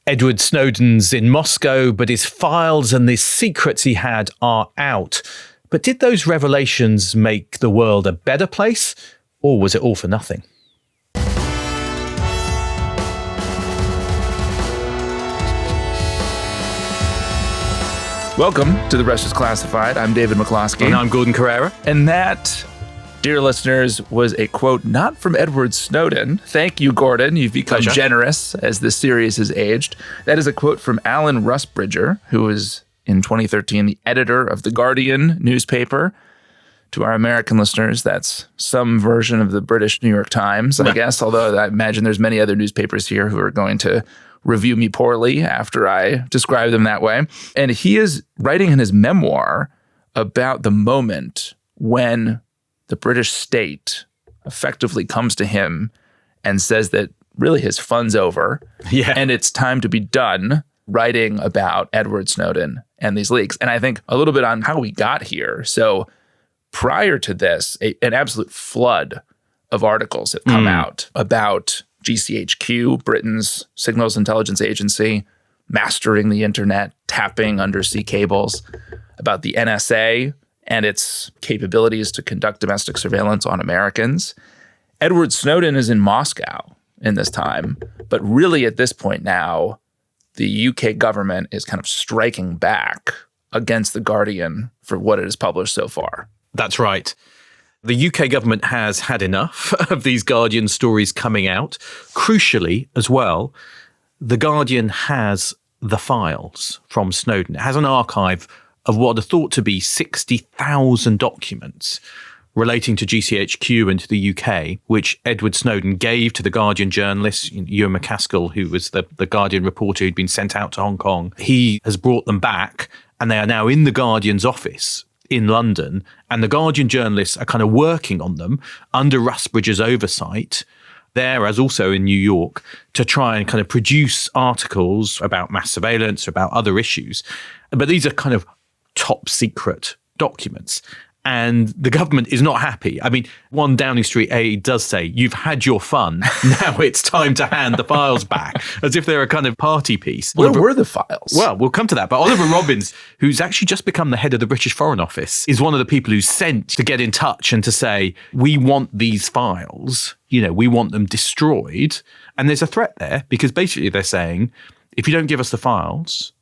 Edward Snowden's in Moscow, but his files and the secrets he had are out. But did those revelations make the world a better place, or was it all for nothing? Welcome to The Rest is Classified. I'm David McCloskey. And I'm Gordon Corera. And that, dear listeners, was a quote not from Edward Snowden. Thank you, Gordon. You've become generous as this series has aged. That is a quote from Alan Rusbridger, who was, in 2013, the editor of The Guardian newspaper. To our American listeners, that's some version of the British New York Times, I guess, although I imagine there's many other newspapers here who are going to review me poorly after I describe them that way. And he is writing in his memoir about the moment when the British state effectively comes to him and says that really his fun's over and it's time to be done writing about Edward Snowden and these leaks. And I think a little bit on how we got here. So prior to this, an absolute flood of articles have come out about GCHQ, Britain's signals intelligence agency, mastering the internet, tapping undersea cables, about the NSA and its capabilities to conduct domestic surveillance on Americans. Edward Snowden is in Moscow in this time, but really at this point now, the UK government is kind of striking back against The Guardian for what it has published so far. That's right. The UK government has had enough of these Guardian stories coming out. Crucially, as well, The Guardian has the files from Snowden. It has an archive of what are thought to be 60,000 documents relating to GCHQ and to the UK, which Edward Snowden gave to the Guardian journalist, Ewan McCloskey, who was the Guardian reporter who'd been sent out to Hong Kong. He has brought them back, and they are now in the Guardian's office in London, and the Guardian journalists are kind of working on them under Rusbridger's oversight there, as also in New York, to try and kind of produce articles about mass surveillance, about other issues. But these are kind of top secret documents. And the government is not happy. I mean, one Downing Street aide does say, "You've had your fun. Now it's time to hand the files back," as if they're a kind of party piece. Where were the files? Well, we'll come to that. But Oliver Robbins, who's actually just become the head of the British Foreign Office, is one of the people who's sent to get in touch and to say, we want these files, we want them destroyed. And there's a threat there because basically they're saying, if you don't give us the files,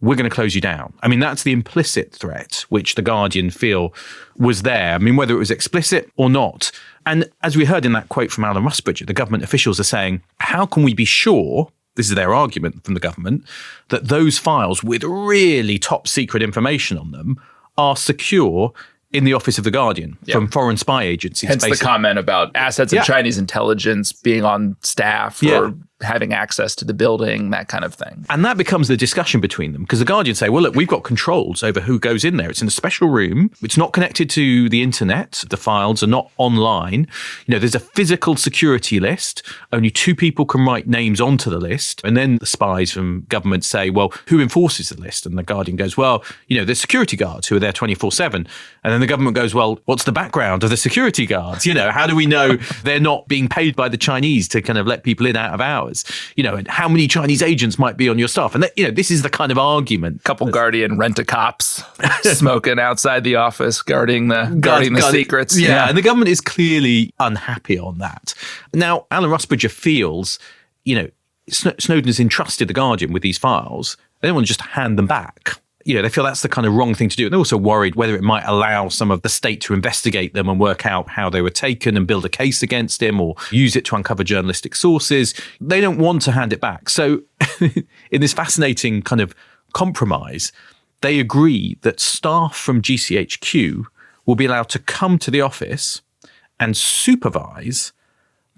we're going to close you down. I mean, that's the implicit threat, which the Guardian feel was there. I mean, whether it was explicit or not. And as we heard in that quote from Alan Rusbridger, the government officials are saying, how can we be sure, this is their argument from the government, that those files with really top secret information on them are secure in the office of the Guardian from foreign spy agencies. Hence the comment about assets of Chinese intelligence being on staff or having access to the building, that kind of thing. And that becomes the discussion between them because the Guardian say, well, look, we've got controls over who goes in there. It's in a special room. It's not connected to the internet. The files are not online. There's a physical security list. Only 2 people can write names onto the list. And then the spies from government say, well, who enforces the list? And the Guardian goes, well, there's security guards who are there 24/7. And then the government goes, well, what's the background of the security guards? How do we know they're not being paid by the Chinese to kind of let people in out of hours? And how many Chinese agents might be on your staff? And this is the kind of argument. Couple Guardian rent-a-cops smoking outside the office, guarding the secrets. Yeah, and the government is clearly unhappy on that. Now, Alan Rusbridger feels, Snowden has entrusted the Guardian with these files. They don't want to just hand them back. They feel that's the kind of wrong thing to do. And they're also worried whether it might allow some of the state to investigate them and work out how they were taken and build a case against him or use it to uncover journalistic sources. They don't want to hand it back. So in this fascinating kind of compromise, they agree that staff from GCHQ will be allowed to come to the office and supervise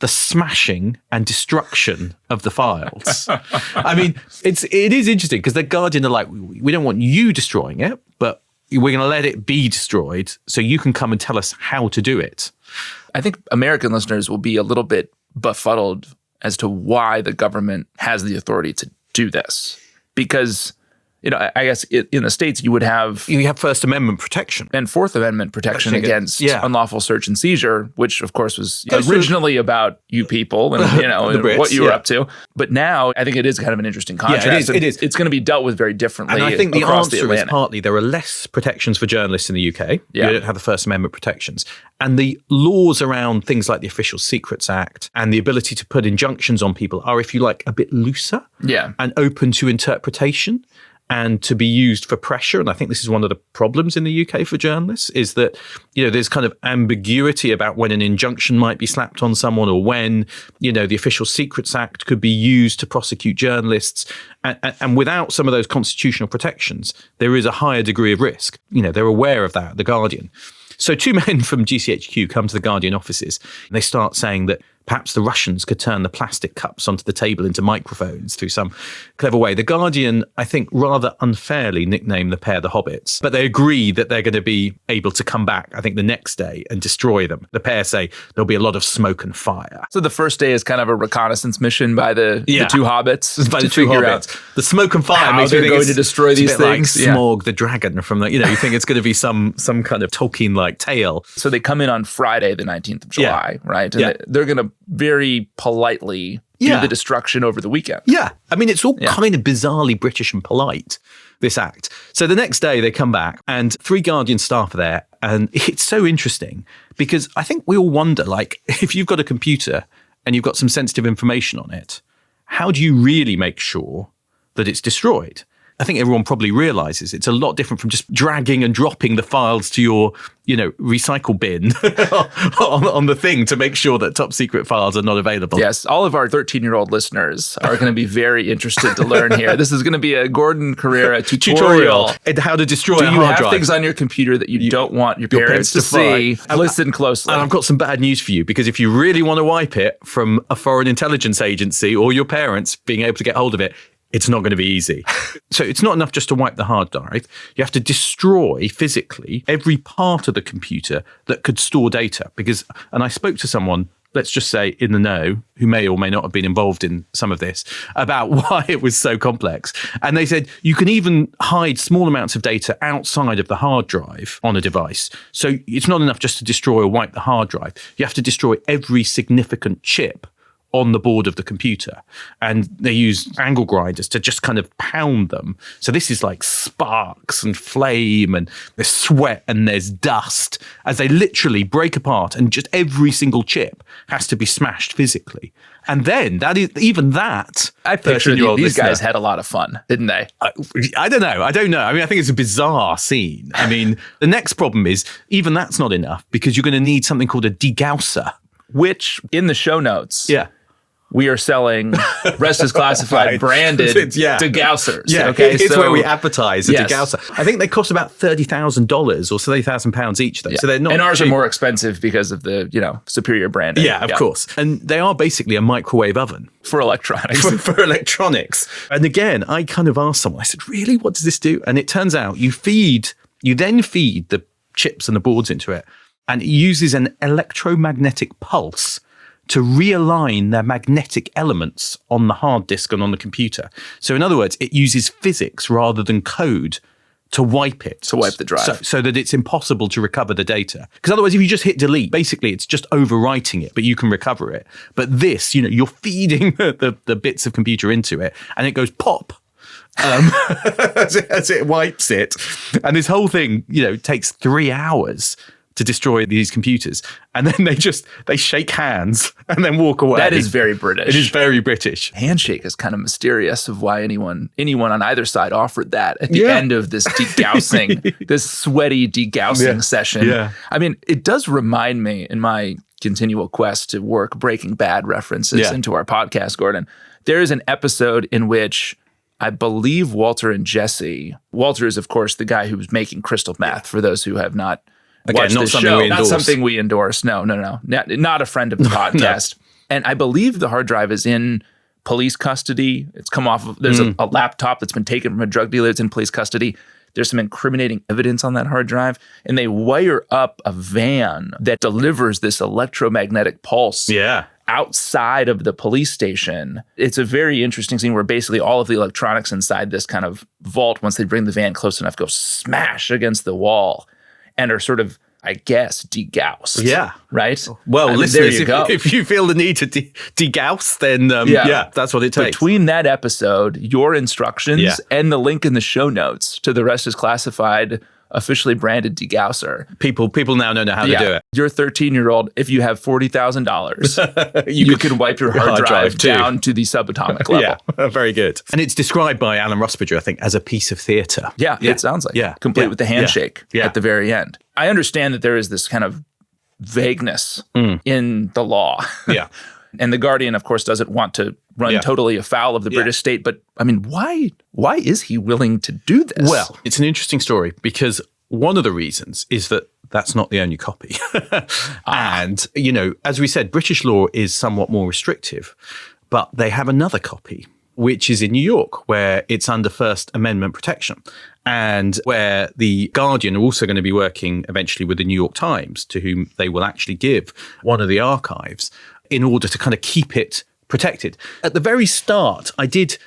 the smashing and destruction of the files. I mean, it is interesting because the Guardian are like, we don't want you destroying it, but we're going to let it be destroyed so you can come and tell us how to do it. I think American listeners will be a little bit befuddled as to why the government has the authority to do this. Because I guess in the States, you would have First Amendment protection and Fourth Amendment protection against unlawful search and seizure, which of course was originally about you people and Brits, what you were up to. But now I think it is kind of an interesting contrast. It is. It's going to be dealt with very differently. And I think the answer is partly there are less protections for journalists in the UK. Yeah. You don't have the First Amendment protections. And the laws around things like the Official Secrets Act and the ability to put injunctions on people are, if you like, a bit looser and open to interpretation and to be used for pressure. And I think this is one of the problems in the UK for journalists, is that, there's kind of ambiguity about when an injunction might be slapped on someone or when, the Official Secrets Act could be used to prosecute journalists. And without some of those constitutional protections, there is a higher degree of risk. They're aware of that, The Guardian. So 2 men from GCHQ come to the Guardian offices and they start saying that perhaps the Russians could turn the plastic cups onto the table into microphones through some clever way. The Guardian, I think, rather unfairly nicknamed the pair the Hobbits, but they agree that they're going to be able to come back, I think, the next day and destroy them. The pair say there'll be a lot of smoke and fire. So the first day is kind of a reconnaissance mission by the two hobbits. By the two hobbits. The smoke and fire makes me think going to destroy these things. Like Smaug the dragon from the, you think it's going to be some kind of Tolkien-like tale. So they come in on Friday, the 19th of July, right? And they're going to very politely do the destruction over the weekend. Yeah. I mean, it's all kind of bizarrely British and polite, this act. So the next day they come back and 3 Guardian staff are there. And it's so interesting because I think we all wonder, like, if you've got a computer and you've got some sensitive information on it, how do you really make sure that it's destroyed? I think everyone probably realizes it's a lot different from just dragging and dropping the files to your, recycle bin on the thing to make sure that top secret files are not available. Yes, all of our 13-year-old listeners are going to be very interested to learn here. This is going to be a Gordon Corera tutorial and how to destroy a hard drive. Do you have things on your computer that you don't want your parents to see? Listen closely. And I've got some bad news for you, because if you really want to wipe it from a foreign intelligence agency or your parents being able to get hold of it, it's not going to be easy. So it's not enough just to wipe the hard drive. You have to destroy physically every part of the computer that could store data. And I spoke to someone, let's just say in the know, who may or may not have been involved in some of this, about why it was so complex. And they said you can even hide small amounts of data outside of the hard drive on a device. So it's not enough just to destroy or wipe the hard drive. You have to destroy every significant chip on the board of the computer. And they use angle grinders to just kind of pound them. So this is like sparks and flame, and there's sweat and there's dust as they literally break apart, and just every single chip has to be smashed physically. And then I picture these guys had a lot of fun, didn't they? I don't know. I mean, I think it's a bizarre scene. I mean, the next problem is even that's not enough, because you're going to need something called a degausser, which in the show notes, we are selling Rest is Classified branded degaussers. Yeah, okay, it's where we advertise a degausser. I think they cost about $30,000 or £30,000 each, though. Yeah. So they're not. And ours are more expensive because of the superior branding. Yeah, of course. And they are basically a microwave oven for electronics. for electronics. And again, I kind of asked someone. I said, "Really, what does this do?" And it turns out you then feed the chips and the boards into it, and it uses an electromagnetic pulse to realign their magnetic elements on the hard disk and on the computer. So in other words, it uses physics rather than code to wipe it. To wipe the drive. So that it's impossible to recover the data. Because otherwise, if you just hit delete, basically it's just overwriting it, but you can recover it. But this, you're feeding the bits of computer into it, and it goes pop. As it wipes it. And this whole thing, takes 3 hours to destroy these computers. And then they shake hands and then walk away. That is very British. It is very British. Handshake is kind of mysterious of why anyone on either side offered that at the end of this degaussing, this sweaty degaussing session. Yeah. I mean, it does remind me in my continual quest to work Breaking Bad references into our podcast, Gordon. There is an episode in which I believe Walter and Jesse, Walter is of course the guy who was making crystal meth, for those who have not Again, not something we endorse. Not something we endorse. No. Not a friend of the podcast. No. And I believe the hard drive is in police custody. It's come off of, there's a laptop that's been taken from a drug dealer that's in police custody. There's some incriminating evidence on that hard drive. And they wire up a van that delivers this electromagnetic pulse outside of the police station. It's a very interesting scene where basically all of the electronics inside this kind of vault, once they bring the van close enough, go smash against the wall and are sort of, I guess, degaussed. Yeah. Right? Well, listeners, there you go. if you feel the need to degauss, then that's what it takes. Between that episode, your instructions, and the link in the show notes to The Rest is Classified officially branded degausser. People now know how to do it. Your 13-year-old, if you have $40,000, you can wipe your hard drive down to the subatomic level. Yeah, very good. And it's described by Alan Rusbridger, I think, as a piece of theatre. Yeah, it sounds like complete with the handshake at the very end. I understand that there is this kind of vagueness in the law. Yeah. And the Guardian, of course, doesn't want to run totally afoul of the British state. But I mean, why is he willing to do this? Well, it's an interesting story because one of the reasons is that that's not the only copy. And, as we said, British law is somewhat more restrictive, but they have another copy, which is in New York, where it's under First Amendment protection, and where the Guardian are also going to be working eventually with the New York Times, to whom they will actually give one of the archives in order to kind of keep it protected. At the very start, I did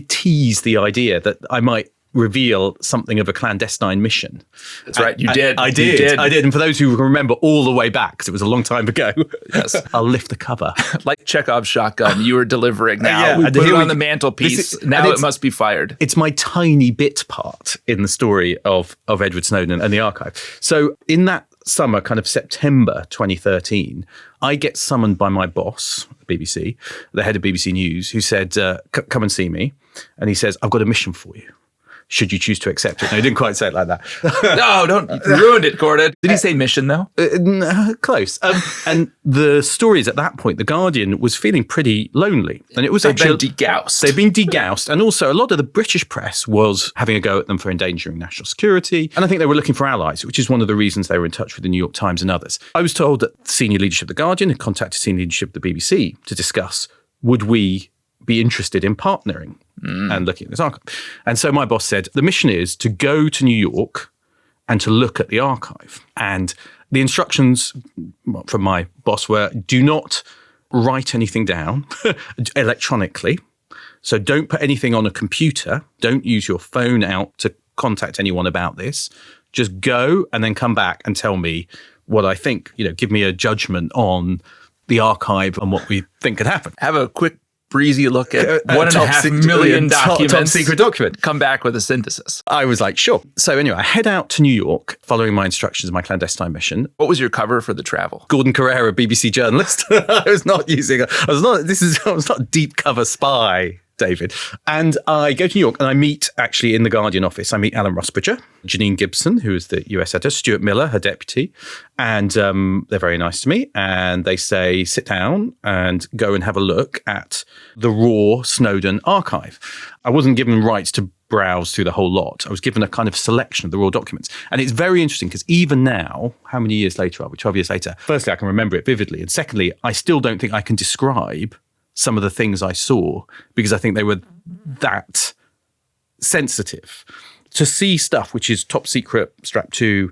tease the idea that I might reveal something of a clandestine mission. That's right, you did. I did. And for those who remember all the way back, because it was a long time ago, I'll lift the cover. Like Chekhov's shotgun, you were delivering now. We put it on the mantelpiece. Now it must be fired. It's my tiny bit part in the story of Edward Snowden and the archive. So in that summer, kind of September 2013, I get summoned by my boss, BBC, the head of BBC News, who said, come and see me. And he says, I've got a mission for you, should you choose to accept it. No, he didn't quite say it like that. No, don't. You ruined it, Gordon. Did he say mission, though? Close. And the story is, at that point, The Guardian was feeling pretty lonely. And it was They've been degaussed. They've been degaussed. And also, a lot of the British press was having a go at them for endangering national security. And I think they were looking for allies, which is one of the reasons they were in touch with the New York Times and others. I was told that senior leadership of The Guardian had contacted senior leadership of the BBC to discuss, would we be interested in partnering and looking at this archive. And so my boss said, the mission is to go to New York and to look at the archive. And the instructions from my boss were, do not write anything down electronically. So don't put anything on a computer. Don't use your phone out to contact anyone about this. Just go and then come back and tell me what I think, give me a judgment on the archive and what we think could happen. Have a quick breezy look at 1.5 million documents. Top secret document. Come back with a synthesis. I was like, sure. So anyway, I head out to New York following my instructions of my clandestine mission. What was your cover for the travel? Gordon Corera, BBC journalist. I was not deep cover spy, David. And I go to New York and I meet, actually, in the Guardian office, I meet Alan Rusbridger, Janine Gibson, who is the US editor, Stuart Miller, her deputy. And they're very nice to me. And they say, sit down and go and have a look at the raw Snowden archive. I wasn't given rights to browse through the whole lot. I was given a kind of selection of the raw documents. And it's very interesting because even now, how many years later are we? 12 years later. Firstly, I can remember it vividly. And secondly, I still don't think I can describe some of the things I saw because I think they were that sensitive. To see stuff which is top secret, strapped to,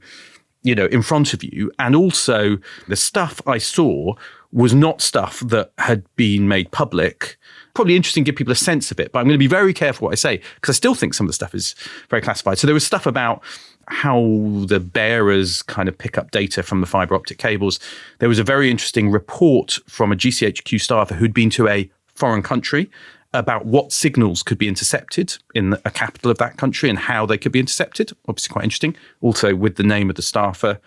in front of you. And also the stuff I saw was not stuff that had been made public. Probably interesting to give people a sense of it, but I'm going to be very careful what I say because I still think some of the stuff is very classified. So there was stuff about how the bearers kind of pick up data from the fiber optic cables. There was a very interesting report from a GCHQ staffer who'd been to a foreign country about what signals could be intercepted in a capital of that country and how they could be intercepted. Obviously quite interesting. Also with the name of the staffer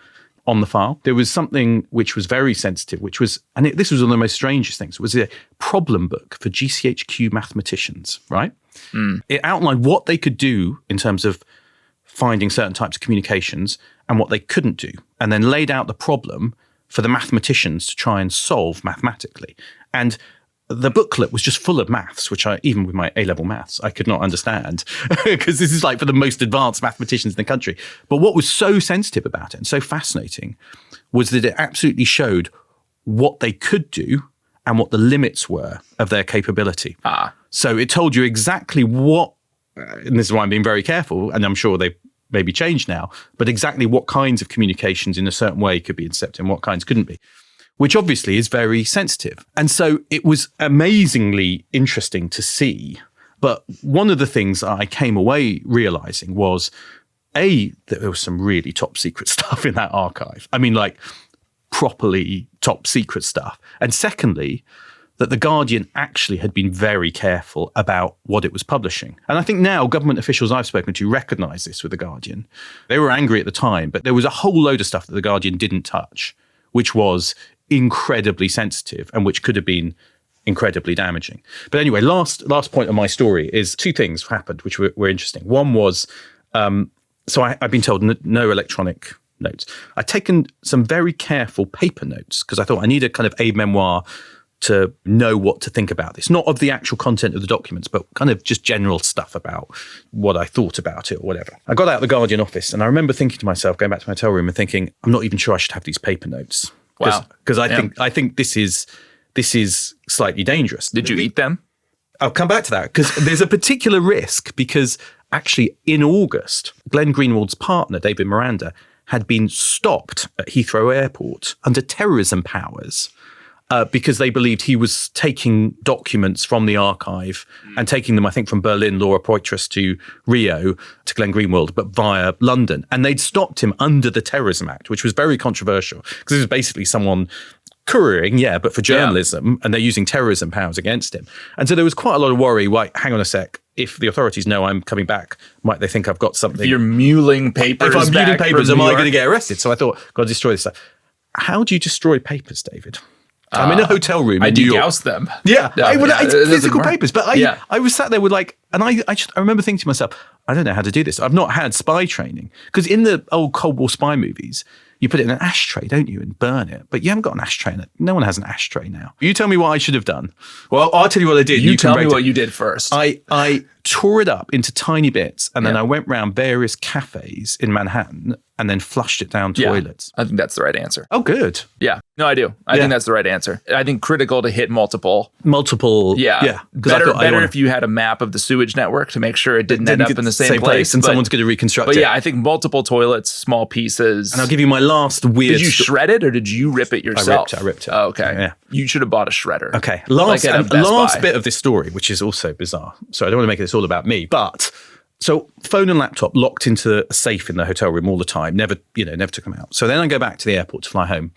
on the file. There was something which was very sensitive, which was, and this was one of the most strangest things, it was a problem book for GCHQ mathematicians, right? It outlined what they could do in terms of finding certain types of communications and what they couldn't do, and then laid out the problem for the mathematicians to try and solve mathematically. And the booklet was just full of maths, which even with my A-level maths, I could not understand because this is like for the most advanced mathematicians in the country. But what was so sensitive about it and so fascinating was that it absolutely showed what they could do and what the limits were of their capability. So it told you exactly what, and this is why I'm being very careful, and I'm sure they've maybe changed now, but exactly what kinds of communications in a certain way could be intercepted and what kinds couldn't be. which obviously is very sensitive. And so it was amazingly interesting to see. But one of the things I came away realizing was, A, that there was some really top secret stuff in that archive. I mean, like properly top secret stuff. And secondly, that The Guardian actually had been very careful about what it was publishing. And I think now government officials I've spoken to recognize this with The Guardian. They were angry at the time, but there was a whole load of stuff that The Guardian didn't touch, which was incredibly sensitive and which could have been incredibly damaging. But anyway, last point of my story is two things happened, which were interesting. One was, so I've been told no electronic notes. I'd taken some very careful paper notes because I thought I need a kind of a memoir to know what to think about this, not of the actual content of the documents, but kind of just general stuff about what I thought about it or whatever. I got out of the Guardian office and I remember thinking to myself, going back to my hotel room and thinking, I'm not even sure I should have these paper notes. Wow. Because I think this is slightly dangerous. Did you eat them? I'll come back to that because there's a particular risk because actually in August, Glenn Greenwald's partner, David Miranda, had been stopped at Heathrow Airport under terrorism powers because they believed he was taking documents from the archive and taking them, I think, from Berlin, Laura Poitras to Rio to Glenn Greenwald, but via London. And they'd stopped him under the Terrorism Act, which was very controversial because it was basically someone couriering, but for journalism, and they're using terrorism powers against him. And so there was quite a lot of worry, like, hang on a sec, if the authorities know I'm coming back, might they think I've got something? If you're muling papers. If I'm muling papers, am I going to get? get arrested? So I thought, got to destroy this stuff. How do you destroy papers, David? I'm in a hotel room in New York. I degaused them. Yeah, it's physical papers. But I was sat there with I remember thinking to myself, I don't know how to do this. I've not had spy training. Because in the old Cold War spy movies, you put it in an ashtray, don't you, and burn it. But you haven't got an ashtray in it. No one has an ashtray now. You tell me what I should have done. Well, I'll tell you what I did. You tell me what you did first. I tore it up into tiny bits, and then I went round various cafes in Manhattan and then flushed it down toilets. I think that's the right answer. Oh, good. Yeah. No, I do. I think that's the right answer. I think critical to hit multiple. Yeah. Better if you had a map of the sewage network to make sure it didn't end up in the same place. And someone's going to reconstruct it. But yeah, I think multiple toilets, small pieces. And I'll give you my last weird... Did you shred it or did you rip it yourself? I ripped it. Oh, okay. Yeah. You should have bought a shredder. Okay. Last bit of this story, which is also bizarre. So I don't want to make this all about me, but... So phone and laptop locked into a safe in the hotel room all the time. Never took them out. So then I go back to the airport to fly home.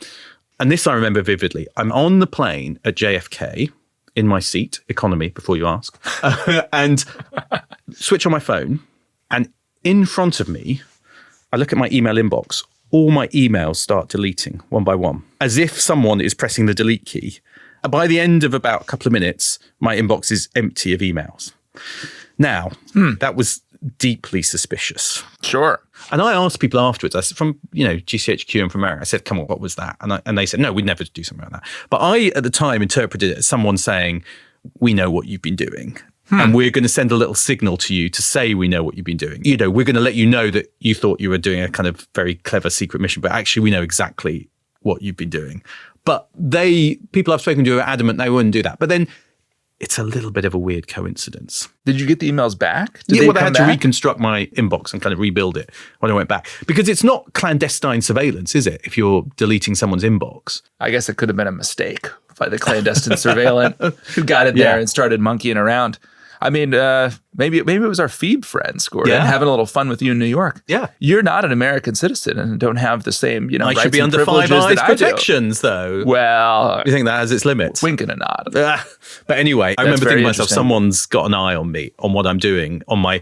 And this I remember vividly. I'm on the plane at JFK in my seat, economy, before you ask, and switch on my phone. And in front of me, I look at my email inbox. All my emails start deleting one by one, as if someone is pressing the delete key. By the end of about a couple of minutes, my inbox is empty of emails. Now, that was deeply suspicious. Sure. And I asked people afterwards, I said, from GCHQ and from America, I said, come on, what was that? And they said, no, we'd never do something like that. But I, at the time, interpreted it as someone saying, we know what you've been doing. And we're going to send a little signal to you to say we know what you've been doing. We're going to let you know that you thought you were doing a kind of very clever secret mission, but actually we know exactly what you've been doing. But people I've spoken to are adamant they wouldn't do that. But then it's a little bit of a weird coincidence. Did you get the emails back? They had to reconstruct my inbox and kind of rebuild it when I went back. Because it's not clandestine surveillance, is it? If you're deleting someone's inbox. I guess it could have been a mistake by the clandestine surveillant who got it there and started monkeying around. I mean, maybe it was our Phoebe friends, Gordon, having a little fun with you in New York. Yeah. You're not an American citizen and don't have the same, I rights should be and under Five privileges Eyes protections, though. Well, you think that has its limits? Wink and a nod. But anyway, I remember thinking to myself, someone's got an eye on me, on what I'm doing, on my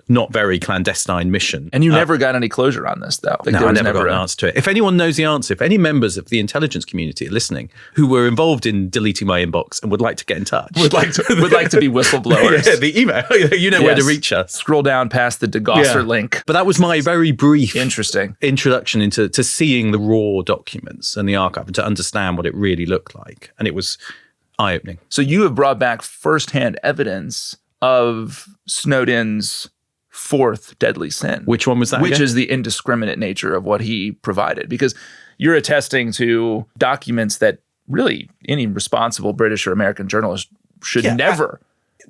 not very clandestine mission. And you never got any closure on this, though. No, I never got an answer to it. If anyone knows the answer, if any members of the intelligence community are listening who were involved in deleting my inbox and would like to get in touch. Would like to be whistleblowers. Yeah, the email. You know where to reach us. Scroll down past the DeGosser link. But that was my very brief introduction into seeing the raw documents and the archive and to understand what it really looked like. And it was eye-opening. So you have brought back firsthand evidence of Snowden's fourth deadly sin. Which one was that? Which is the indiscriminate nature of what he provided. Because you're attesting to documents that really any responsible British or American journalist should never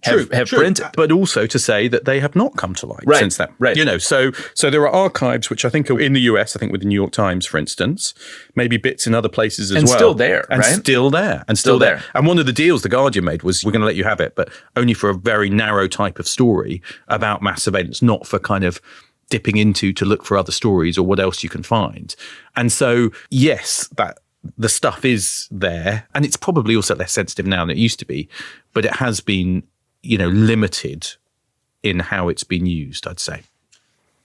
have printed. But also to say that they have not come to light since then. Right. So there are archives which I think are in the US, I think with the New York Times, for instance, maybe bits in other places as well. And still there, and right? Still there. And still there. And one of the deals the Guardian made was, we're going to let you have it, but only for a very narrow type of story about mass surveillance, not for kind of dipping into to look for other stories or what else you can find. And so, yes, that the stuff is there, and it's probably also less sensitive now than it used to be, but it has been, limited in how it's been used, I'd say.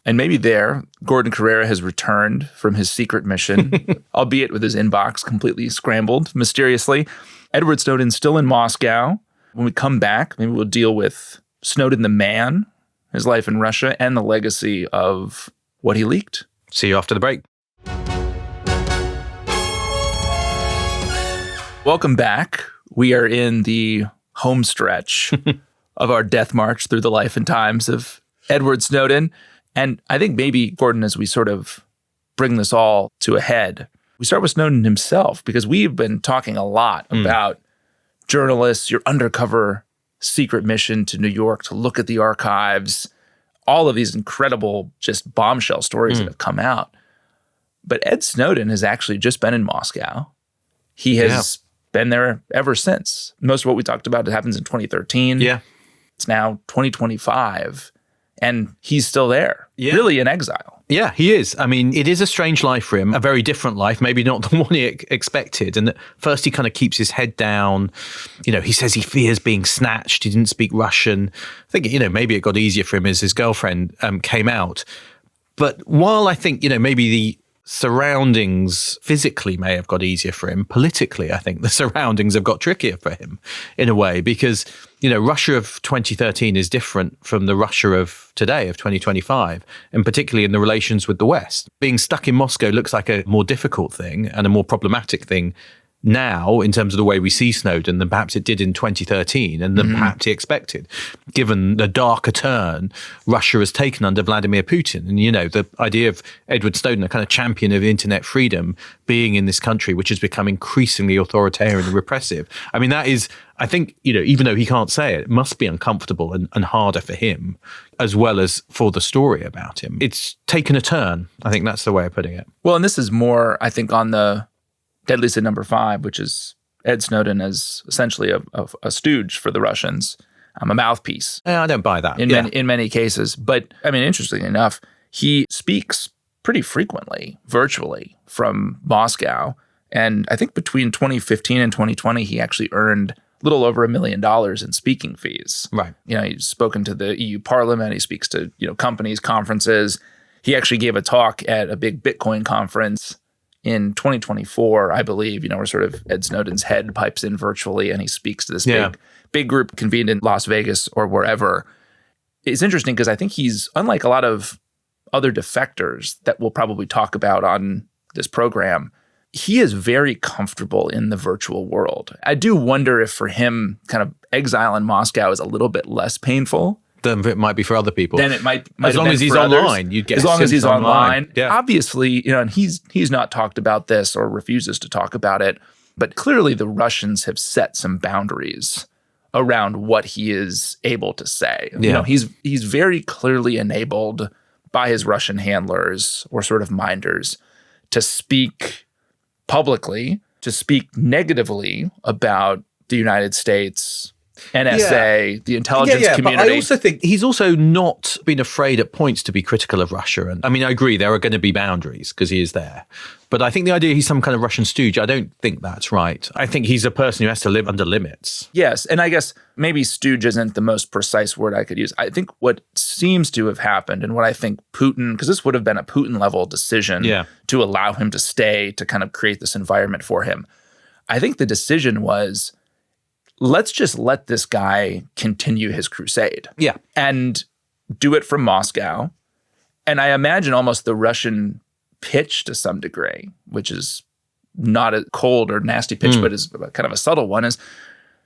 And maybe there, Gordon Corera has returned from his secret mission, albeit with his inbox completely scrambled mysteriously. Edward Snowden's still in Moscow. When we come back, maybe we'll deal with Snowden the man, his life in Russia, and the legacy of what he leaked. See you after the break. Welcome back. We are in the home stretch of our death march through the life and times of Edward Snowden. And I think maybe, Gordon, as we sort of bring this all to a head, we start with Snowden himself, because we've been talking a lot about journalists, your undercover secret mission to New York to look at the archives, all of these incredible just bombshell stories that have come out. But Ed Snowden has actually just been in Moscow. He has been there ever since. Most of what we talked about happens in 2013. Yeah. It's now 2025, and he's still there, really in exile. Yeah, he is. I mean, it is a strange life for him, a very different life, maybe not the one he expected. And at first he kind of keeps his head down. He says he fears being snatched. He didn't speak Russian. I think, maybe it got easier for him as his girlfriend came out. But while I think, maybe the surroundings physically may have got easier for him, politically, I think the surroundings have got trickier for him in a way, because, Russia of 2013 is different from the Russia of today, of 2025, and particularly in the relations with the West. Being stuck in Moscow looks like a more difficult thing and a more problematic thing now in terms of the way we see Snowden than perhaps it did in 2013 and than perhaps he expected, given the darker turn Russia has taken under Vladimir Putin. And, the idea of Edward Snowden, a kind of champion of internet freedom, being in this country, which has become increasingly authoritarian and repressive. I mean, that is, I think, even though he can't say it, it must be uncomfortable and harder for him, as well as for the story about him. It's taken a turn. I think that's the way of putting it. Well, and this is more, I think, on the deadly sin number 5, which is Ed Snowden as essentially a stooge for the Russians, a mouthpiece. I don't buy that. In many cases. But, I mean, interestingly enough, he speaks pretty frequently, virtually, from Moscow. And I think between 2015 and 2020, he actually earned a little over $1 million in speaking fees. Right. He's spoken to the EU Parliament. He speaks to, companies, conferences. He actually gave a talk at a big Bitcoin conference in 2024, I believe, where sort of Ed Snowden's head pipes in virtually and he speaks to this big group convened in Las Vegas or wherever. It's interesting because I think he's, unlike a lot of other defectors that we'll probably talk about on this program, he is very comfortable in the virtual world. I do wonder if for him, kind of exile in Moscow is a little bit less painful than it might be for other people. Then it might as long as he's online, you'd get as long as he's online. Yeah. Obviously, and he's not talked about this or refuses to talk about it, but clearly the Russians have set some boundaries around what he is able to say. Yeah. He's very clearly enabled by his Russian handlers or sort of minders to speak publicly, to speak negatively about the United States, NSA, the intelligence community. But I also think he's also not been afraid at points to be critical of Russia. And I mean, I agree, there are going to be boundaries because he is there. But I think the idea he's some kind of Russian stooge, I don't think that's right. I think he's a person who has to live under limits. Yes. And I guess maybe stooge isn't the most precise word I could use. I think what seems to have happened and what I think Putin, because this would have been a Putin level decision to allow him to stay, to kind of create this environment for him. I think the decision was, let's just let this guy continue his crusade. Yeah. And do it from Moscow. And I imagine almost the Russian pitch to some degree, which is not a cold or nasty pitch, but is kind of a subtle one, is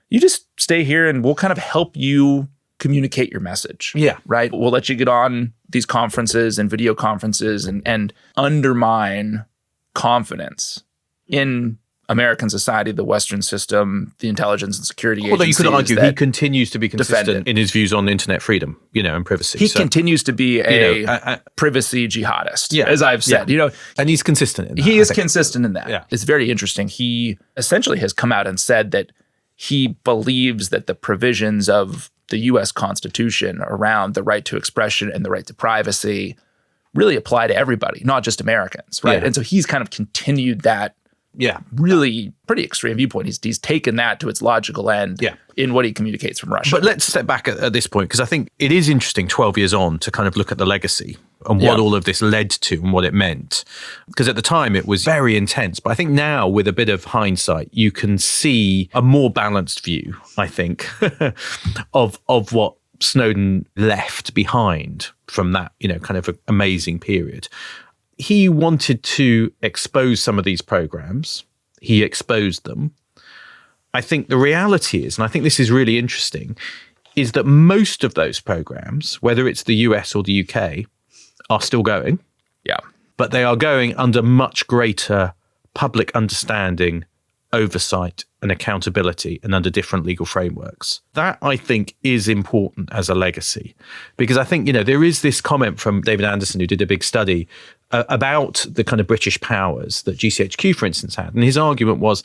you just stay here and we'll kind of help you communicate your message. Yeah. Right? We'll let you get on these conferences and video conferences and undermine confidence in American society, the Western system, the intelligence and security agencies. Although you could argue he continues to be consistent in his views on internet freedom, and privacy. He continues to be a privacy jihadist, as I've said. And he's consistent in that. He is consistent in that. Yeah. It's very interesting. He essentially has come out and said that he believes that the provisions of the U.S. Constitution around the right to expression and the right to privacy really apply to everybody, not just Americans, right? Yeah. And so he's kind of continued that really pretty extreme viewpoint. He's taken that to its logical end in what he communicates from Russia. But let's step back at this point, because I think it is interesting 12 years on to kind of look at the legacy and what all of this led to and what it meant. Because at the time it was very intense. But I think now with a bit of hindsight, you can see a more balanced view, I think, of what Snowden left behind from that, kind of amazing period. He wanted to expose some of these programs. He exposed them. I think the reality is, and I think this is really interesting, is that most of those programs, whether it's the US or the UK, are still going. Yeah. But they are going under much greater public understanding, oversight and accountability, and under different legal frameworks. That, I think, is important as a legacy. Because I think, there is this comment from David Anderson, who did a big study about the kind of British powers that GCHQ, for instance, had. And his argument was,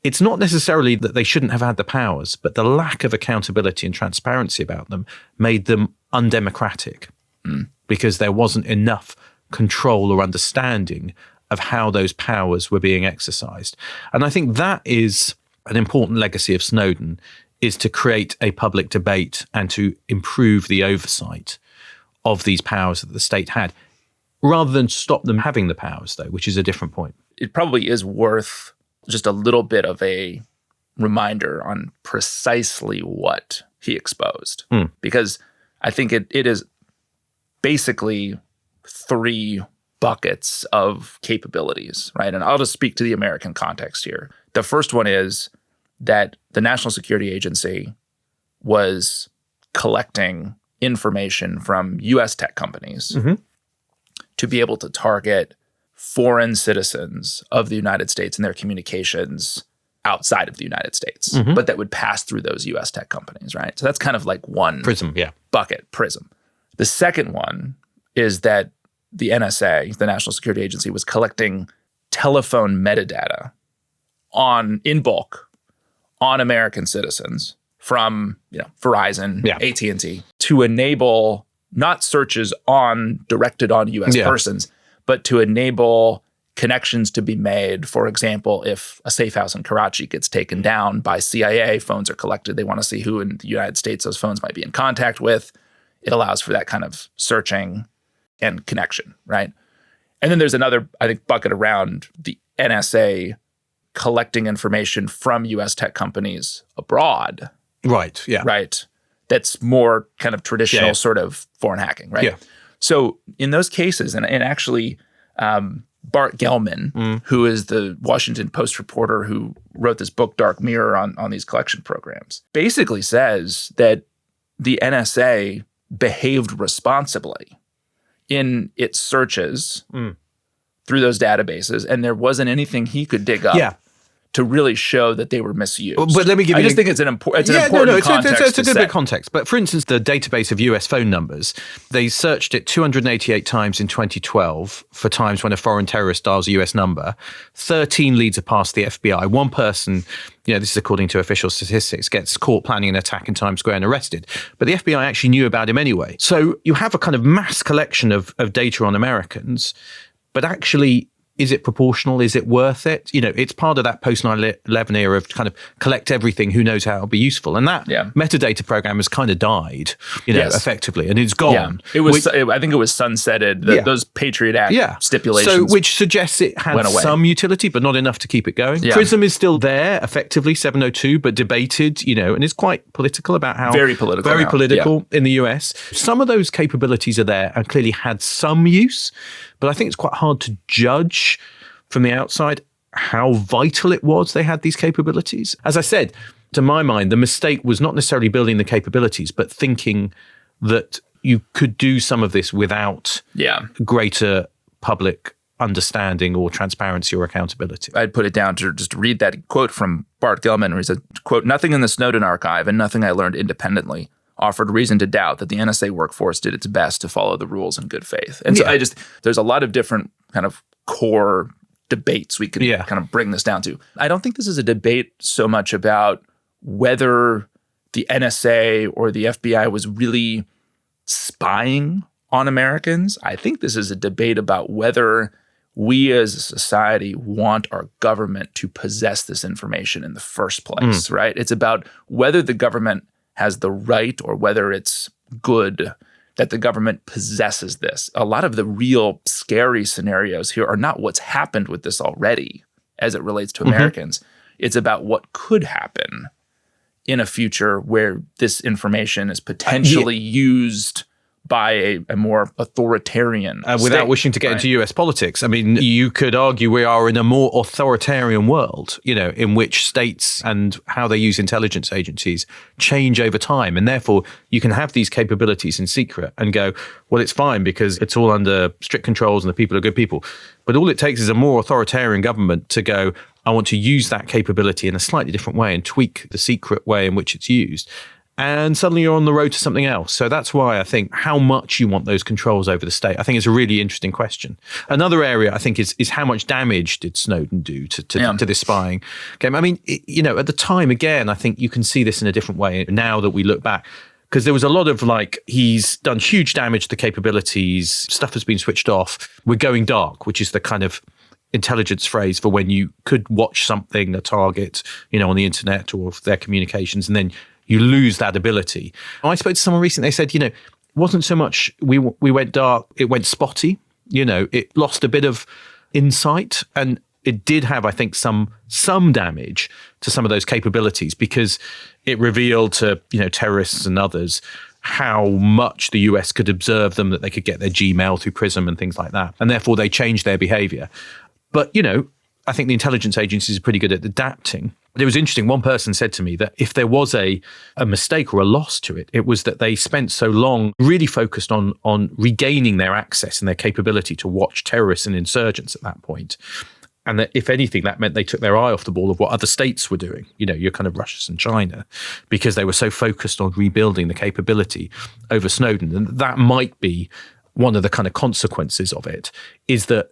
it's not necessarily that they shouldn't have had the powers, but the lack of accountability and transparency about them made them undemocratic because there wasn't enough control or understanding of how those powers were being exercised. And I think that is an important legacy of Snowden, is to create a public debate and to improve the oversight of these powers that the state had, rather than stop them having the powers, though, which is a different point. It probably is worth just a little bit of a reminder on precisely what he exposed, because I think it is basically three buckets of capabilities, right? And I'll just speak to the American context here. The first one is that the National Security Agency was collecting information from U.S. tech companies to be able to target foreign citizens of the United States and their communications outside of the United States, but that would pass through those U.S. tech companies, right? So that's kind of like one bucket, PRISM. The second one is that the NSA, the National Security Agency, was collecting telephone metadata in bulk on American citizens from Verizon, AT&T, to enable not searches directed on U.S. persons, but to enable connections to be made. For example, if a safe house in Karachi gets taken down by CIA, phones are collected. They want to see who in the United States those phones might be in contact with. It allows for that kind of searching and connection, right? And then there's another, I think, bucket around the NSA collecting information from U.S. tech companies abroad. Right, yeah. Right? That's more kind of traditional sort of foreign hacking, right? Yeah. So in those cases, and actually Bart Gellman, who is the Washington Post reporter who wrote this book, Dark Mirror, on these collection programs, basically says that the NSA behaved responsibly in its searches through those databases, and there wasn't anything he could dig up to really show that they were misused. But let me give you... I just think it's an important context. It's a good bit of context. But for instance, the database of US phone numbers, they searched it 288 times in 2012 for times when a foreign terrorist dials a US number. 13 leads are past the FBI. One person, this is according to official statistics, gets caught planning an attack in Times Square and arrested. But the FBI actually knew about him anyway. So you have a kind of mass collection of data on Americans, but actually, is it proportional? Is it worth it? It's part of that post 9/11 era of kind of collect everything, who knows how it'll be useful. And that metadata program has kind of died, effectively, and it's gone. Yeah. I think it was sunsetted, those Patriot Act stipulations. So, which suggests it had some utility, but not enough to keep it going. Yeah. PRISM is still there, effectively, 702, but debated, and it's quite political about how... Very political in the US. Some of those capabilities are there and clearly had some use, but I think it's quite hard to judge from the outside how vital it was they had these capabilities. As I said, to my mind, the mistake was not necessarily building the capabilities, but thinking that you could do some of this without greater public understanding or transparency or accountability. I'd put it down to just read that quote from Bart Gellman, where he said, quote, "Nothing in the Snowden archive and nothing I learned independently offered reason to doubt that the NSA workforce did its best to follow the rules in good faith." And so there's a lot of different kind of core debates we could kind of bring this down to. I don't think this is a debate so much about whether the NSA or the FBI was really spying on Americans. I think this is a debate about whether we as a society want our government to possess this information in the first place, right? It's about whether the government has the right or whether it's good that the government possesses this. A lot of the real scary scenarios here are not what's happened with this already as it relates to Americans. It's about what could happen in a future where this information is potentially used by a more authoritarian without state, wishing to get into US politics. I mean, you could argue we are in a more authoritarian world, in which states and how they use intelligence agencies change over time. And therefore, you can have these capabilities in secret and go, well, it's fine because it's all under strict controls and the people are good people. But all it takes is a more authoritarian government to go, I want to use that capability in a slightly different way and tweak the secret way in which it's used. And suddenly you're on the road to something else. So that's why I think how much you want those controls over the state, I think is a really interesting question. Another area I think is how much damage did Snowden do to this spying game? I mean, at the time, again, I think you can see this in a different way now that we look back. Because there was a lot of he's done huge damage to the capabilities, stuff has been switched off. We're going dark, which is the kind of intelligence phrase for when you could watch something, a target, on the internet or their communications, and then you lose that ability. I spoke to someone recently, they said, it wasn't so much we went dark, it went spotty. It lost a bit of insight, and it did have, I think, some damage to some of those capabilities because it revealed to, terrorists and others how much the US could observe them, that they could get their Gmail through PRISM and things like that. And therefore they changed their behavior. But, I think the intelligence agencies are pretty good at adapting. It was interesting. One person said to me that if there was a mistake or a loss to it, it was that they spent so long really focused on regaining their access and their capability to watch terrorists and insurgents at that point. And that if anything, that meant they took their eye off the ball of what other states were doing, your kind of Russia and China, because they were so focused on rebuilding the capability over Snowden. And that might be one of the kind of consequences of it, is that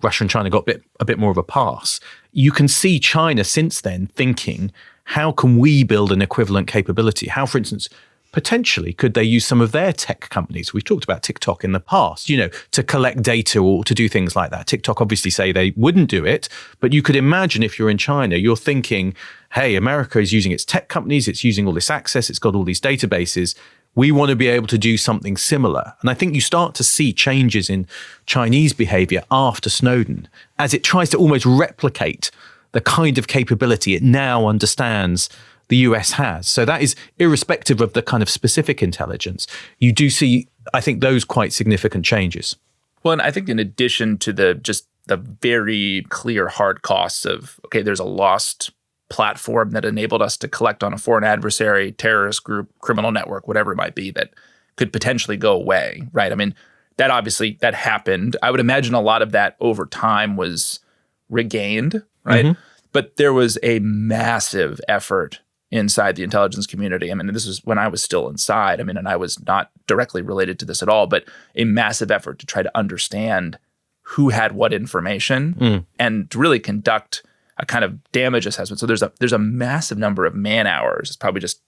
Russia and China got a bit more of a pass. You can see China since then thinking, how can we build an equivalent capability? How, for instance, potentially could they use some of their tech companies? We've talked about TikTok in the past, to collect data or to do things like that. TikTok obviously say they wouldn't do it, but you could imagine if you're in China, you're thinking, hey, America is using its tech companies, it's using all this access, it's got all these databases. We want to be able to do something similar. And I think you start to see changes in Chinese behavior after Snowden as it tries to almost replicate the kind of capability it now understands the US has. So that is irrespective of the kind of specific intelligence. You do see, I think, those quite significant changes. Well, and I think in addition to the very clear hard costs of, okay, there's a lost platform that enabled us to collect on a foreign adversary, terrorist group, criminal network, whatever it might be, that could potentially go away, right? I mean, that happened. I would imagine a lot of that over time was regained, right? But there was a massive effort inside the intelligence community. I mean, this is when I was still inside. I mean, and I was not directly related to this at all, but a massive effort to try to understand who had what information and to really conduct a kind of damage assessment. So there's a massive number of man hours. It's probably just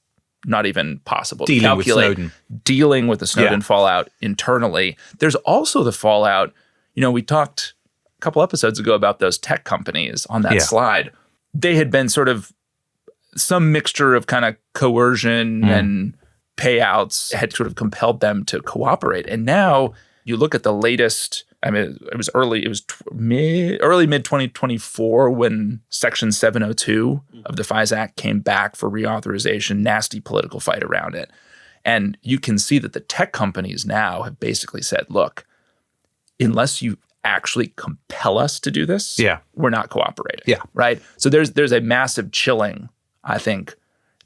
not even possible to calculate. Dealing with the Snowden fallout internally. There's also the fallout. We talked a couple episodes ago about those tech companies on that slide. They had been sort of some mixture of kind of coercion and payouts had sort of compelled them to cooperate. And now you look at the latest. I mean, it was early mid 2024 when Section 702 of the FISA Act came back for reauthorization, nasty political fight around it. And you can see that the tech companies now have basically said, look, unless you actually compel us to do this, we're not cooperating. Right? So there's a massive chilling, I think,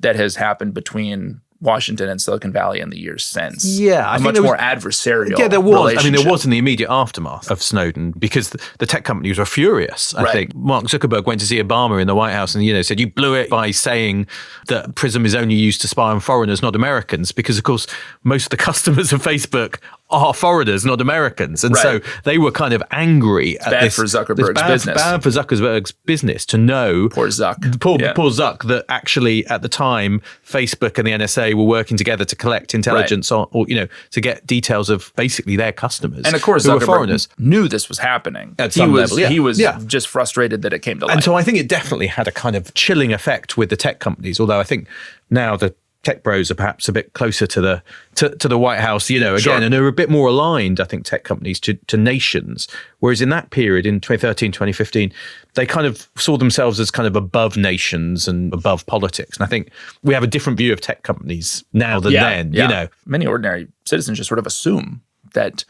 that has happened between Washington and Silicon Valley in the years since. Yeah, I a think much more adversarial. Yeah, there was. I mean, relationship. there was in the immediate aftermath of Snowden because the tech companies were furious. I think Mark Zuckerberg went to see Obama in the White House and said, "You blew it by saying that PRISM is only used to spy on foreigners, not Americans." Because of course, most of the customers of Facebook are foreigners, not Americans, and so they were kind of angry at bad for Zuckerberg's business. Bad for Zuckerberg's business to know poor Zuck, poor Zuck, that actually at the time Facebook and the NSA were working together to collect intelligence on, or to get details of basically their customers. And of course, who were Zuckerberg foreigners. knew this was happening. At some level, he was just frustrated that it came to light. And so I think it definitely had a kind of chilling effect with the tech companies. Although I think now the tech bros are perhaps a bit closer to the White House, again, and are a bit more aligned, I think, tech companies to nations. Whereas in that period, in 2013, 2015, they kind of saw themselves as kind of above nations and above politics. And I think we have a different view of tech companies now than then, Many ordinary citizens just sort of assume that,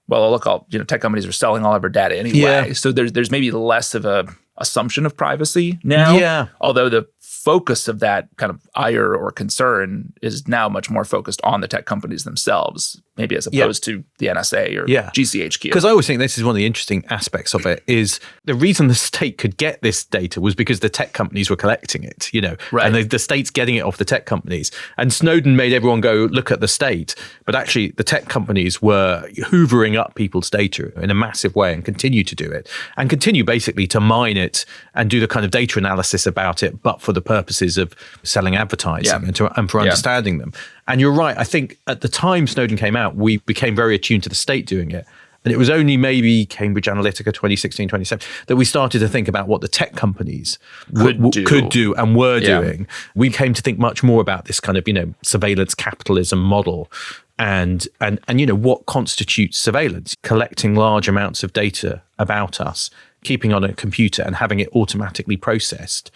well, look, tech companies are selling all of our data anyway. Yeah. So there's maybe less of a assumption of privacy now. Yeah. Although the focus of that kind of ire or concern is now much more focused on the tech companies themselves, maybe as opposed to the NSA or GCHQ. Because I always think this is one of the interesting aspects of it is the reason the state could get this data was because the tech companies were collecting it, and the state's getting it off the tech companies. And Snowden made everyone go look at the state, but actually the tech companies were hoovering up people's data in a massive way and continue to do it and continue basically to mine it and do the kind of data analysis about it, but for the purposes of selling advertising and for understanding them. And you're right. I think at the time Snowden came out, we became very attuned to the state doing it. And it was only maybe Cambridge Analytica 2016, 2017 that we started to think about what the tech companies could do and were doing. We came to think much more about this kind of, surveillance capitalism model and what constitutes surveillance, collecting large amounts of data about us, keeping on a computer and having it automatically processed.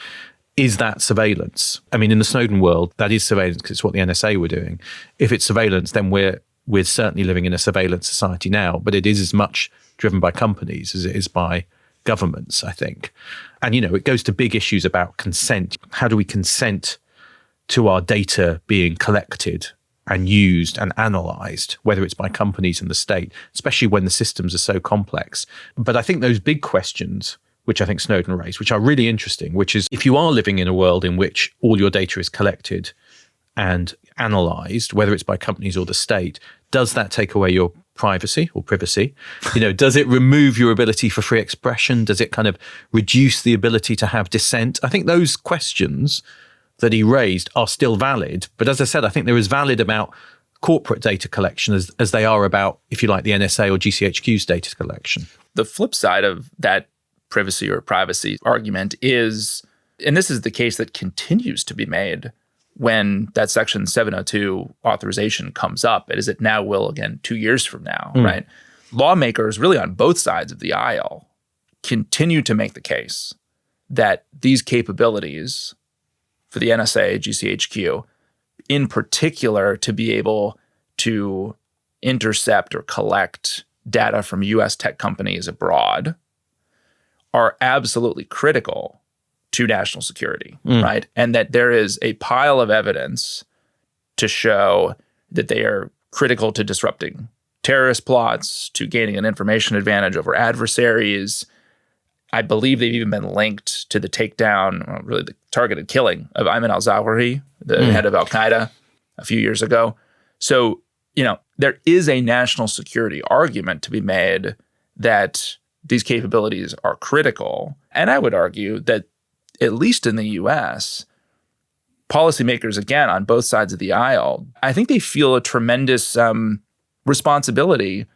Is that surveillance? I mean, in the Snowden world, that is surveillance because it's what the NSA were doing. If it's surveillance, then we're certainly living in a surveillance society now, but it is as much driven by companies as it is by governments, I think. And, it goes to big issues about consent. How do we consent to our data being collected and used and analyzed, whether it's by companies and the state, especially when the systems are so complex? But I think those big questions, which I think Snowden raised, which are really interesting, which is if you are living in a world in which all your data is collected and analyzed, whether it's by companies or the state, does that take away your privacy or privacy? Does it remove your ability for free expression? Does it kind of reduce the ability to have dissent? I think those questions that he raised are still valid. But as I said, I think they're as valid about corporate data collection as they are about, if you like, the NSA or GCHQ's data collection. The flip side of that privacy or privacy argument is, and this is the case that continues to be made when that Section 702 authorization comes up, as it now will again 2 years from now, right? Lawmakers really on both sides of the aisle continue to make the case that these capabilities for the NSA, GCHQ, in particular to be able to intercept or collect data from U.S. tech companies abroad, are absolutely critical to national security, right? And that there is a pile of evidence to show that they are critical to disrupting terrorist plots, to gaining an information advantage over adversaries. I believe they've even been linked to the takedown, really the targeted killing of Ayman al-Zawahiri, the head of al-Qaeda a few years ago. So, there is a national security argument to be made that these capabilities are critical. And I would argue that, at least in the US, policymakers, again, on both sides of the aisle, I think they feel a tremendous responsibility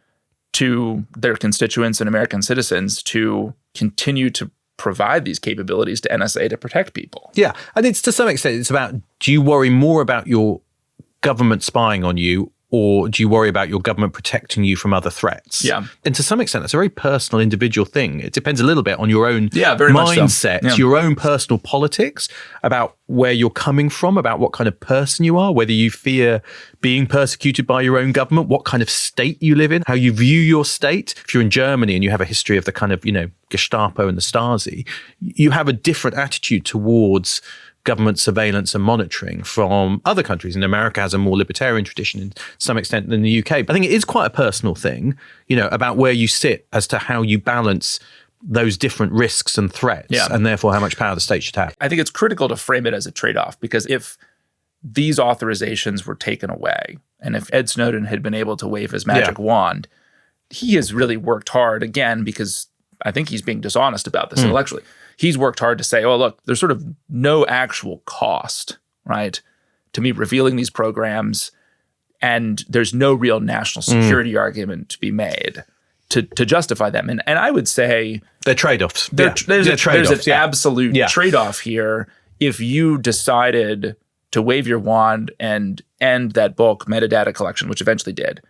to their constituents and American citizens to continue to provide these capabilities to NSA to protect people. Yeah. And it's to some extent, it's about, do you worry more about your government spying on you, or do you worry about your government protecting you from other threats? Yeah. And to some extent, that's a very personal, individual thing. It depends a little bit on your own mindset, your own personal politics, about where you're coming from, about what kind of person you are, whether you fear being persecuted by your own government, what kind of state you live in, how you view your state. If you're in Germany and you have a history of the kind of, Gestapo and the Stasi, you have a different attitude towards government surveillance and monitoring from other countries. And America has a more libertarian tradition to some extent than the UK. But I think it is quite a personal thing, about where you sit as to how you balance those different risks and threats, and therefore how much power the state should have. I think it's critical to frame it as a trade-off, because if these authorizations were taken away, and if Ed Snowden had been able to wave his magic wand, he has really worked hard, again, because I think he's being dishonest about this intellectually. He's worked hard to say, oh, look, there's sort of no actual cost, right, to me revealing these programs, and there's no real national security argument to be made to justify them. And I would say they're trade-offs. There's an absolute trade-off here. If you decided to wave your wand and end that bulk metadata collection, which eventually did,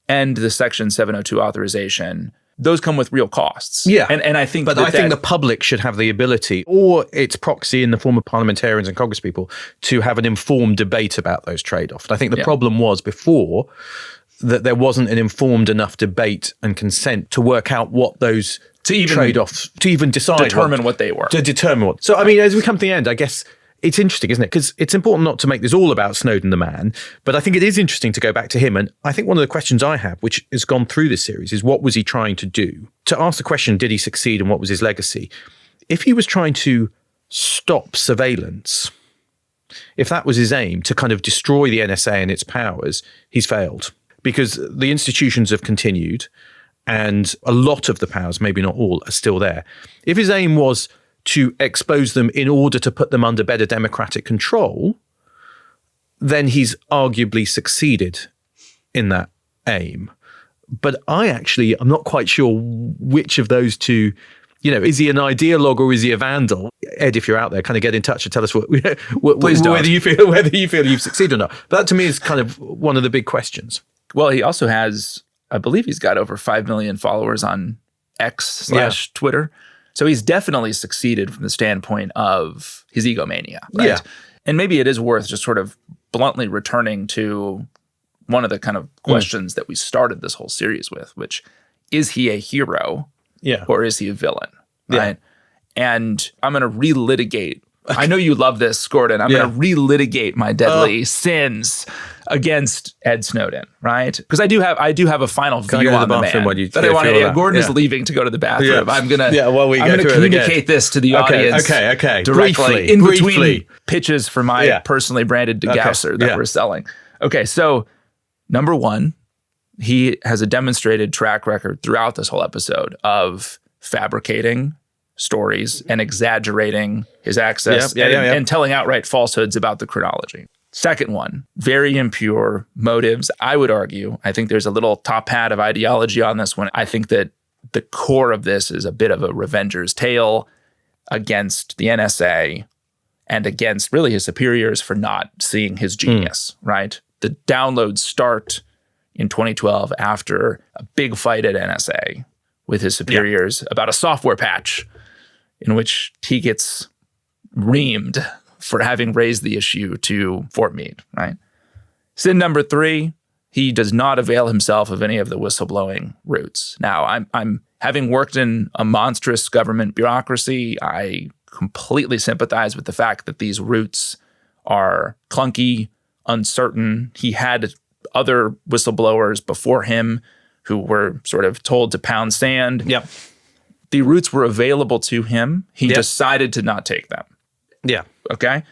end the Section 702 authorization, those come with real costs. Yeah. And I think I think the public should have the ability, or its proxy in the form of parliamentarians and congresspeople, to have an informed debate about those trade-offs. And I think the problem was before that there wasn't an informed enough debate and consent to work out what those trade-offs, to even decide. Determine what they were. To determine what. So, I mean, as we come to the end, I guess it's interesting, isn't it? Because it's important not to make this all about Snowden the man, but I think it is interesting to go back to him. And I think one of the questions I have, which has gone through this series, is what was he trying to do? To ask the question, did he succeed and what was his legacy? If he was trying to stop surveillance, if that was his aim, to kind of destroy the NSA and its powers, he's failed. Because the institutions have continued and a lot of the powers, maybe not all, are still there. If his aim was to expose them in order to put them under better democratic control, then he's arguably succeeded in that aim. But I'm not quite sure which of those two, is he an ideologue or is he a vandal? Ed, if you're out there, kind of get in touch and tell us whether you feel you've succeeded or not. But that to me is kind of one of the big questions. Well, he also has, I believe he's got over 5 million followers on X/Twitter. So he's definitely succeeded from the standpoint of his egomania, right? Yeah. And maybe it is worth just sort of bluntly returning to one of the kind of questions that we started this whole series with, which is he a hero or is he a villain, right? And I'm going to relitigate. I know you love this, Gordon. I'm going to relitigate my deadly sins against Ed Snowden, right? Because I do have a final view on the man that I want to. Gordon is leaving to go to the bathroom. I'm gonna communicate this to the audience. Okay. Directly in between pitches for my personally branded degausser that we're selling. Okay, so number one, he has a demonstrated track record throughout this whole episode of fabricating stories and exaggerating his access and telling outright falsehoods about the chronology. Second one, very impure motives. I would argue, I think there's a little top hat of ideology on this one. I think that the core of this is a bit of a revenger's tale against the NSA and against really his superiors for not seeing his genius, right? The downloads start in 2012 after a big fight at NSA with his superiors about a software patch in which he gets reamed for having raised the issue to Fort Meade, right? Sin number 3, he does not avail himself of any of the whistleblowing routes. Now, I'm having worked in a monstrous government bureaucracy, I completely sympathize with the fact that these routes are clunky, uncertain. He had other whistleblowers before him who were sort of told to pound sand. Yep. The routes were available to him. He decided to not take them. Yeah. Okay.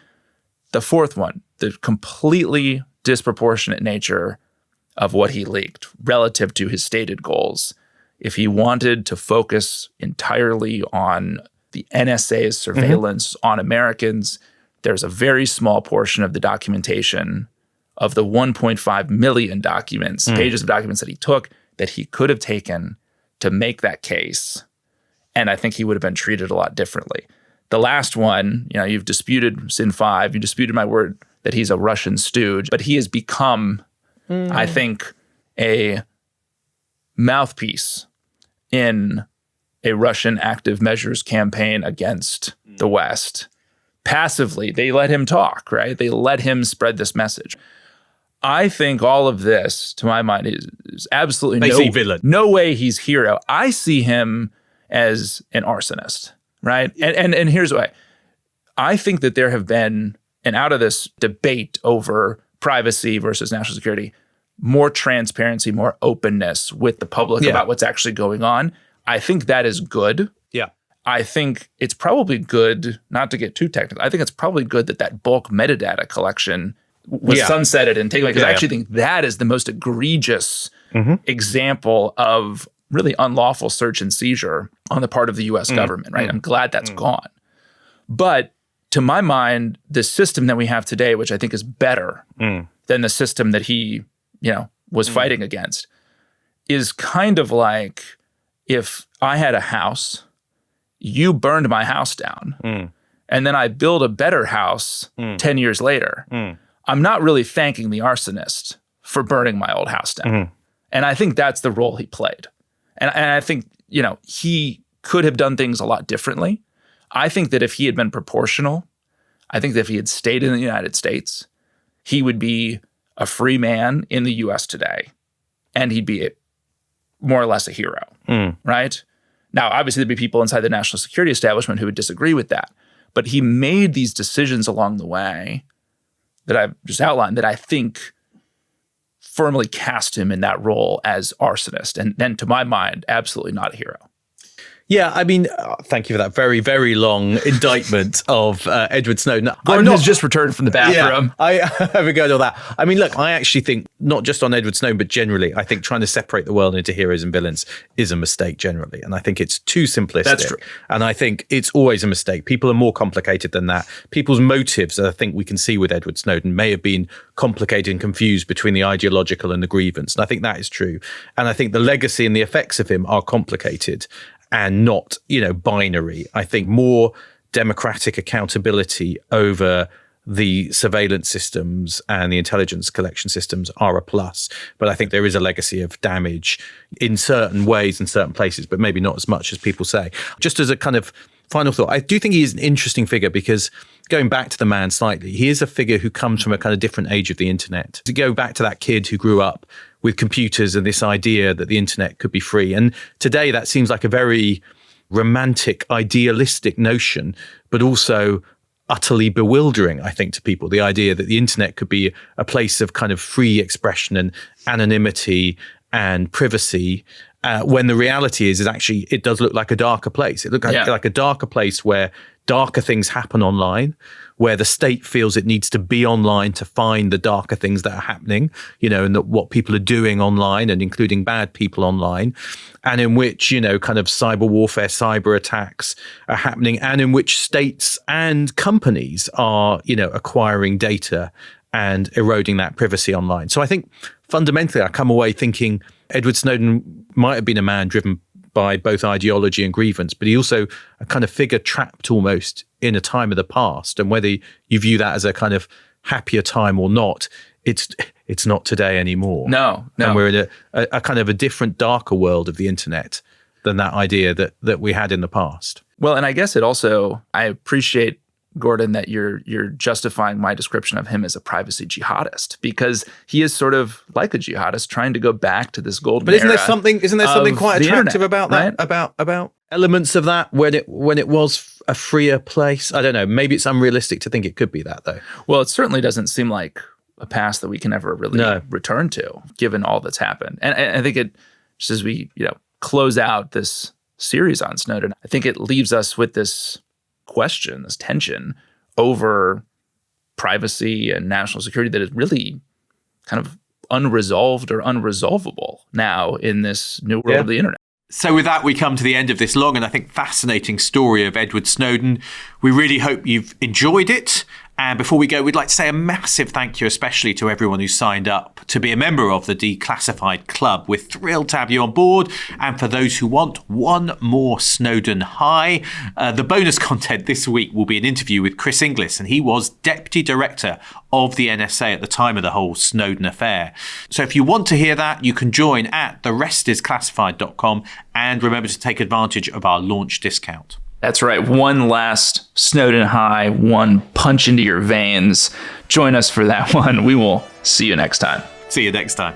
The fourth one, the completely disproportionate nature of what he leaked relative to his stated goals. If he wanted to focus entirely on the NSA's surveillance on Americans, there's a very small portion of the documentation of the 1.5 million documents, pages of documents that he took that he could have taken to make that case. And I think he would have been treated a lot differently. The last one, you've disputed Sin 5, you disputed my word that he's a Russian stooge, but he has become, I think, a mouthpiece in a Russian active measures campaign against the West. Passively, they let him talk, right? They let him spread this message. I think all of this, to my mind, is absolutely villain. No way he's hero. I see him as an arsonist, right? And here's why. I think that there have been, and out of this debate over privacy versus national security, more transparency, more openness with the public about what's actually going on. I think that is good. Yeah. I think it's probably good, not to get too technical, I think it's probably good that bulk metadata collection was sunsetted and taken away, because I actually think that is the most egregious example of really unlawful search and seizure on the part of the U.S. government, right? I'm glad that's gone. But to my mind, the system that we have today, which I think is better than the system that he, was fighting against, is kind of like if I had a house, you burned my house down, and then I build a better house 10 years later. I'm not really thanking the arsonist for burning my old house down. And I think that's the role he played. And I think, he could have done things a lot differently. I think that if he had been proportional, I think that if he had stayed in the United States, he would be a free man in the U.S. today. And he'd be more or less a hero, right? Now, obviously, there'd be people inside the national security establishment who would disagree with that. But he made these decisions along the way that I've just outlined that I think firmly cast him in that role as arsonist. And then, to my mind, absolutely not a hero. Yeah, I mean, thank you for that very, very long indictment of Edward Snowden. Gordon has just returned from the bathroom. Yeah, I haven't got all that. I mean, look, I actually think, not just on Edward Snowden, but generally, I think trying to separate the world into heroes and villains is a mistake generally. And I think it's too simplistic. That's true. And I think it's always a mistake. People are more complicated than that. People's motives, I think we can see with Edward Snowden, may have been complicated and confused between the ideological and the grievance. And I think that is true. And I think the legacy and the effects of him are complicated and not, binary. I think more democratic accountability over the surveillance systems and the intelligence collection systems are a plus. But I think there is a legacy of damage in certain ways in certain places, but maybe not as much as people say. Just as a kind of final thought, I do think he is an interesting figure because, going back to the man slightly, he is a figure who comes from a kind of different age of the internet. To go back to that kid who grew up with computers and this idea that the internet could be free. And today that seems like a very romantic, idealistic notion, but also utterly bewildering, I think, to people. The idea that the internet could be a place of kind of free expression and anonymity and privacy, when the reality is actually it does look like a darker place. It looks like a darker place where darker things happen online, where the state feels it needs to be online to find the darker things that are happening, and what people are doing online, and including bad people online, and in which, kind of cyber warfare, cyber attacks are happening, and in which states and companies are, acquiring data and eroding that privacy online. So I think fundamentally I come away thinking Edward Snowden might have been a man driven by both ideology and grievance, but he also a kind of figure trapped almost in a time of the past. And whether you view that as a kind of happier time or not, it's not today anymore. No. And we're in a kind of a different, darker world of the internet than that idea that we had in the past. Well, and I guess it also, I appreciate, Gordon, that you're justifying my description of him as a privacy jihadist, because he is sort of like a jihadist trying to go back to this golden era. But isn't there something quite attractive about that? Right? About elements of that when it was a freer place? I don't know. Maybe it's unrealistic to think it could be that, though. Well, it certainly doesn't seem like a past that we can ever really return to, given all that's happened. And I think it, just as we close out this series on Snowden, I think it leaves us with this question, this tension over privacy and national security that is really kind of unresolved or unresolvable now in this new world of the internet. So with that, we come to the end of this long and I think fascinating story of Edward Snowden. We really hope you've enjoyed it. And before we go, we'd like to say a massive thank you, especially to everyone who signed up to be a member of the Declassified Club. We're thrilled to have you on board. And for those who want one more Snowden high, the bonus content this week will be an interview with Chris Inglis, and he was Deputy Director of the NSA at the time of the whole Snowden affair. So if you want to hear that, you can join at therestisclassified.com, and remember to take advantage of our launch discount. That's right. One last Snowden high, one punch into your veins. Join us for that one. We will see you next time. See you next time.